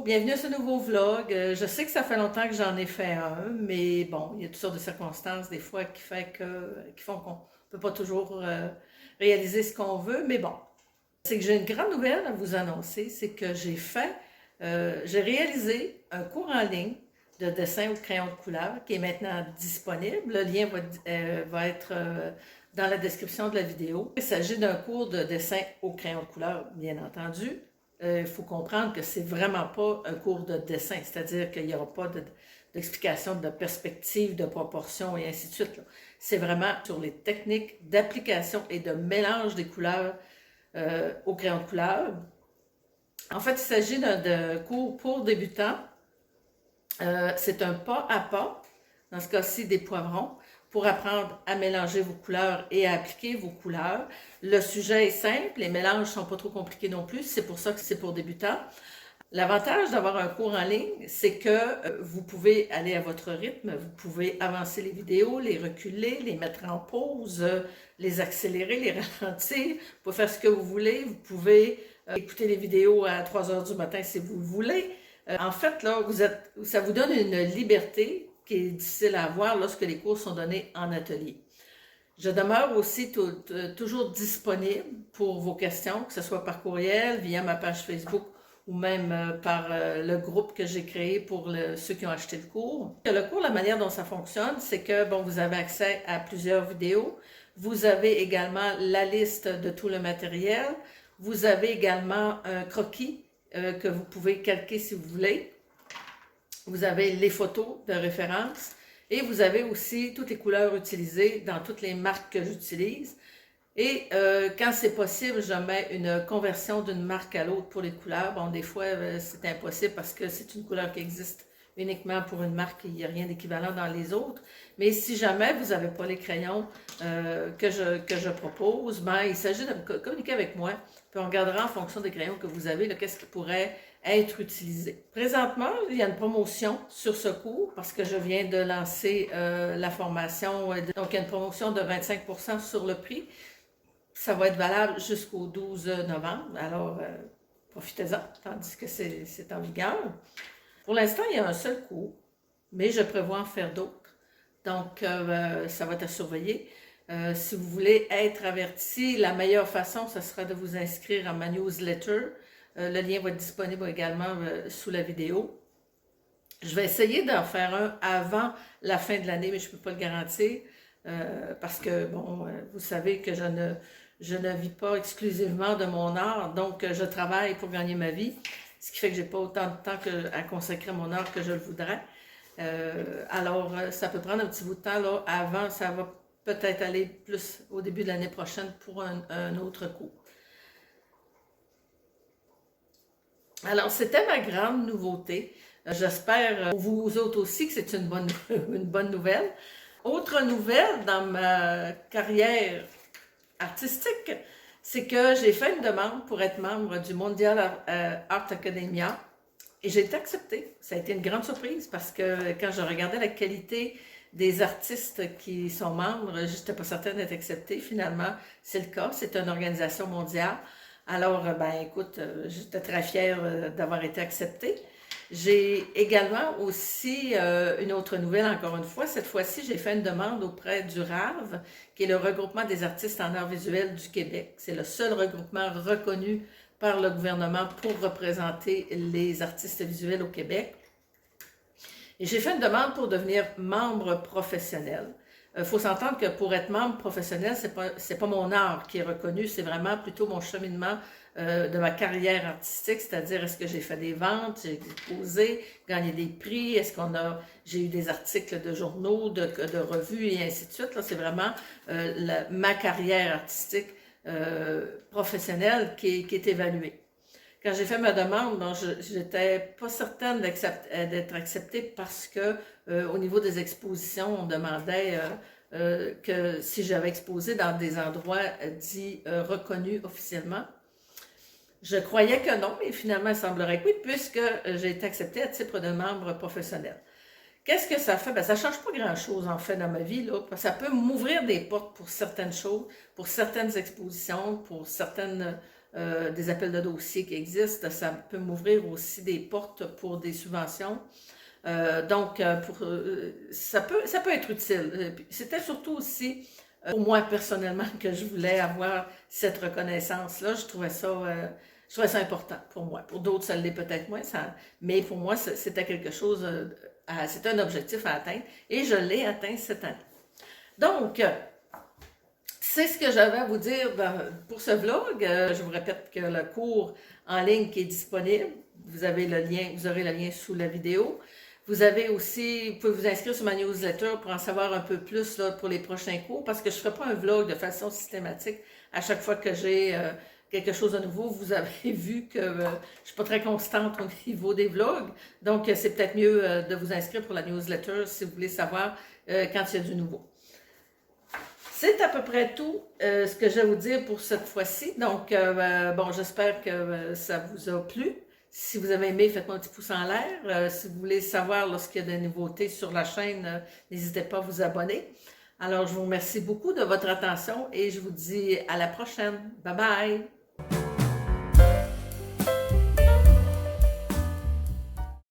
bienvenue à ce nouveau vlog. Je sais que ça fait longtemps que j'en ai fait un, mais bon, il y a toutes sortes de circonstances des fois qui font qu'on ne peut pas toujours réaliser ce qu'on veut, mais bon. C'est que j'ai une grande nouvelle à vous annoncer, c'est que j'ai réalisé un cours en ligne de dessin au crayon de couleur qui est maintenant disponible. Le lien va être dans la description de la vidéo. Il s'agit d'un cours de dessin au crayon de couleur, bien entendu. Il faut comprendre que c'est vraiment pas un cours de dessin, c'est-à-dire qu'il n'y aura pas d'explication de perspective, de proportion et ainsi de suite. C'est vraiment sur les techniques d'application et de mélange des couleurs au crayon de couleur. En fait, il s'agit d'un cours pour débutants. C'est un pas à pas, dans ce cas-ci des poivrons, pour apprendre à mélanger vos couleurs et à appliquer vos couleurs. Le sujet est simple, les mélanges ne sont pas trop compliqués non plus, c'est pour ça que c'est pour débutants. L'avantage d'avoir un cours en ligne, c'est que vous pouvez aller à votre rythme, vous pouvez avancer les vidéos, les reculer, les mettre en pause, les accélérer, les ralentir, vous pouvez faire ce que vous voulez, vous pouvez écouter les vidéos à 3 heures du matin si vous le voulez. En fait, là, ça vous donne une liberté qui est difficile à avoir lorsque les cours sont donnés en atelier. Je demeure aussi toujours disponible pour vos questions, que ce soit par courriel, via ma page Facebook ou même par le groupe que j'ai créé pour ceux qui ont acheté le cours. Le cours, la manière dont ça fonctionne, c'est que bon, vous avez accès à plusieurs vidéos. Vous avez également la liste de tout le matériel. Vous avez également un croquis que vous pouvez calquer si vous voulez. Vous avez les photos de référence et vous avez aussi toutes les couleurs utilisées dans toutes les marques que j'utilise. Et quand c'est possible, je mets une conversion d'une marque à l'autre pour les couleurs. Bon, des fois, c'est impossible parce que c'est une couleur qui existe uniquement pour une marque, il n'y a rien d'équivalent dans les autres. Mais si jamais vous n'avez pas les crayons que je propose, ben, il s'agit de communiquer avec moi, puis on regardera en fonction des crayons que vous avez, qu'est-ce qui pourrait être utilisé. Présentement, il y a une promotion sur ce cours parce que je viens de lancer la formation. Donc, il y a une promotion de 25% sur le prix. Ça va être valable jusqu'au 12 novembre, alors profitez-en, tandis que c'est en vigueur. Pour l'instant, il y a un seul cours, mais je prévois en faire d'autres. Donc, ça va être à surveiller. Si vous voulez être averti, la meilleure façon, ce sera de vous inscrire à ma newsletter. Le lien va être disponible également sous la vidéo. Je vais essayer d'en faire un avant la fin de l'année, mais je ne peux pas le garantir parce que, bon, vous savez que je ne vis pas exclusivement de mon art, donc je travaille pour gagner ma vie, ce qui fait que je n'ai pas autant de temps à consacrer à mon art que je le voudrais. Alors, ça peut prendre un petit bout de temps là, avant, ça va peut-être aller plus au début de l'année prochaine pour un autre cours. Alors, c'était ma grande nouveauté. J'espère pour vous autres aussi que c'est une bonne nouvelle. Autre nouvelle dans ma carrière artistique, c'est que j'ai fait une demande pour être membre du Mondial Art Academia et j'ai été acceptée. Ça a été une grande surprise parce que quand je regardais la qualité des artistes qui sont membres, je n'étais pas certaine d'être acceptée. Finalement, c'est le cas. C'est une organisation mondiale. Alors, ben écoute, j'étais très fière d'avoir été acceptée. J'ai également aussi une autre nouvelle, encore une fois. Cette fois-ci, j'ai fait une demande auprès du RAV, qui est le regroupement des artistes en art visuel du Québec. C'est le seul regroupement reconnu par le gouvernement pour représenter les artistes visuels au Québec. Et j'ai fait une demande pour devenir membre professionnel. Il faut s'entendre que pour être membre professionnel, c'est pas mon art qui est reconnu, c'est vraiment plutôt mon cheminement de ma carrière artistique, c'est-à-dire est-ce que j'ai fait des ventes, j'ai exposé, gagné des prix, j'ai eu des articles de journaux, de revues et ainsi de suite. Là, c'est vraiment ma carrière artistique professionnelle qui est évaluée. Quand j'ai fait ma demande, je n'étais pas certaine d'être acceptée parce que au niveau des expositions, on demandait que si j'avais exposé dans des endroits dits reconnus officiellement. Je croyais que non, mais finalement, il semblerait que oui, puisque j'ai été acceptée à titre de membre professionnel. Qu'est-ce que ça fait? Ben, ça ne change pas grand-chose, en fait, dans ma vie, là. Ça peut m'ouvrir des portes pour certaines choses, pour certaines expositions, pour certaines des appels de dossiers qui existent. Ça peut m'ouvrir aussi des portes pour des subventions. Donc, ça peut être utile. C'était surtout aussi pour moi personnellement que je voulais avoir cette reconnaissance-là. Je trouvais ça important pour moi. Pour d'autres, ça l'est peut-être moins, mais pour moi, c'était quelque chose, c'était un objectif à atteindre et je l'ai atteint cette année. Donc, c'est ce que j'avais à vous dire pour ce vlog. Je vous répète que le cours en ligne qui est disponible, vous aurez le lien sous la vidéo. Vous pouvez vous inscrire sur ma newsletter pour en savoir un peu plus là, pour les prochains cours, parce que je ne ferai pas un vlog de façon systématique à chaque fois que j'ai quelque chose de nouveau. Vous avez vu que je ne suis pas très constante au niveau des vlogs, donc c'est peut-être mieux de vous inscrire pour la newsletter si vous voulez savoir quand il y a du nouveau. C'est à peu près tout ce que j'ai à vous dire pour cette fois-ci. Donc, bon, j'espère que ça vous a plu. Si vous avez aimé, faites-moi un petit pouce en l'air. Si vous voulez savoir lorsqu'il y a des nouveautés sur la chaîne, n'hésitez pas à vous abonner. Alors, je vous remercie beaucoup de votre attention et je vous dis à la prochaine. Bye bye!